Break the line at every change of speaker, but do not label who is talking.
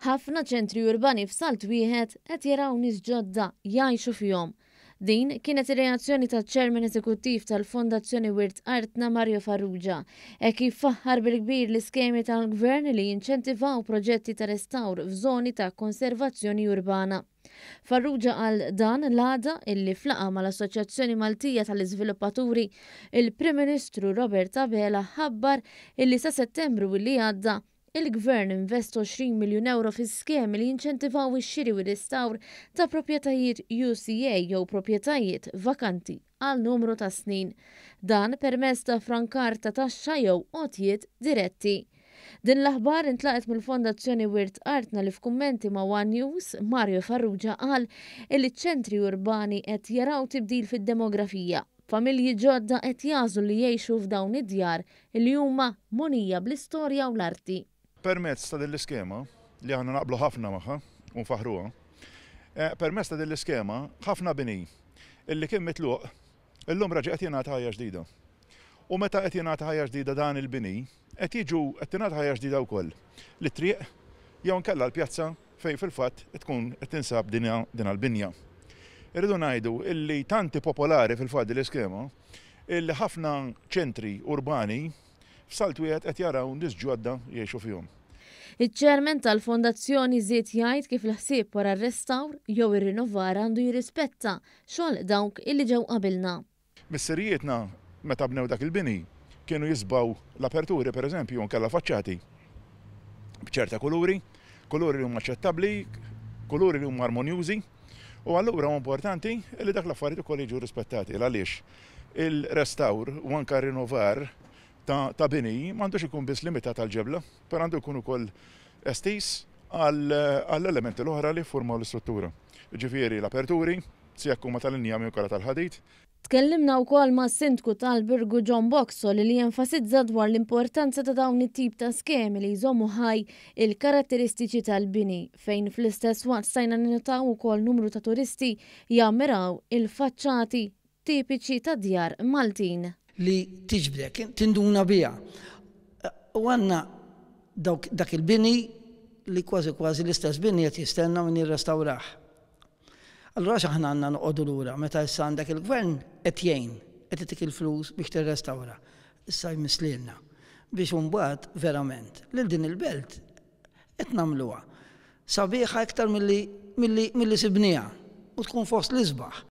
ħafna ċentri urbani f'Salt Wieħed qed jaraw nies ġodda jgħixu fihom. Din kienet ir-reazzjoni taċ-Chairman Eżekuttiv tal-Fondazzjoni Wirt Artna Mario Farrugia kif faħħar bil-kbir l-iskemi tal-Gvern li jinċentivaw proġetti ta' restawr f'żoni ta' konservazzjoni urbana. Farrugia għal dan l-għada illi flaqa mal-Assoċjazzjoni Maltija tal-Iżviluppaturi il-Prim Ministru Robert Abela ħabbar illi sa' Settembru illi għadda il-Gvern investu 20 miljun euro fi skemi li jinċentivaw ix-xiri u restawr ta' proprjetajiet UCA jew proprjetajiet vakanti għal numru ta' snin. Dan permezz ta' frankar ta' taxxa jew qotjiet diretti. Din l-aħbar intlaqet mill-Fondazzjoni Wirt Artna li f'kummenti ma' One News Mario Farrugia qal li ċ-ċentri urbani qed jaraw tibdil fid-demografija. Familji ġodda qed jażlu li jgħixu f'dawn id-djar li huma monija bl-istorja u l-arti.
Permezz ta' dell-iskema li aħna naqblu ħafna magħha u nfaħruha, permezz ta' dell-iskema ħafna bini illi kien mitluq illum raġi qed jingħata ħajja ġdida. U meta qed jingħata ħajja ġdida dan il-bini qed tingħata ħajja ġdida wkoll lit-triq jew nkella l-pjazza fejn fil-fatt tkun qed tinsab din għall-binja. Irridu ngħidu illi tanti popolari fil-fatt l-iskema illi ħafna ċentri urbani f'Salt Wieħed qed jaraw nies ġodda jgħixu fihom.
Iċ-Chairman tal-Fondazzjoni żied jgħid kif l-ħsieb wara r-restawr jew ir-rinnovar għandu jirrispetta xogħol dawk illi ġew qabilna.
Missirijietna meta bnew dak il-bini kienu jisbaw l-aperturi pereżempju nkella faċċati b'ċerta kuluri li huma aċċettabbli, kuluri li huma armonjużi, u allura huwa importanti li dak l-affarijiet ukoll jiġu rispettati għaliex il-restawr u anke rinnovar ta' bini m'għandux ikun biss limitat għal ġebla, per għandu jkun ukoll estis għall-elementi l-oħra li formaw l-istruttura. Ġifieri l-aperturi, se huma tal-injam jew kara tal-ħadid.
Tkellimna wkoll ma' sindku tal-Birgu John Boxall li jenfasizza dwar l-importanza ta' dawn it-tip ta' skemi li jżommu ħaj il-karatteristiċi tal-bini fejn fl-istess waqt stajna ninnotaw ukoll numru ta' turisti jammiraw il-faċċati tipiċi ta' djar Maltin.
Li tiġbdek, tinduna bija. U għanna dak il-bini li kważi l-istess bini qed jistenna min jirrestawraħ. Allura aħna għandna noqogħdu lura meta issa għandek il-Gvern qed jgħin, qed itik il-flus biex tirrestawra. Issa jmisslilna biex imbagħad verament lil din il-belt qed nagħmluha sabiħa iktar milli sibniha u tkun fost l-isbaħ.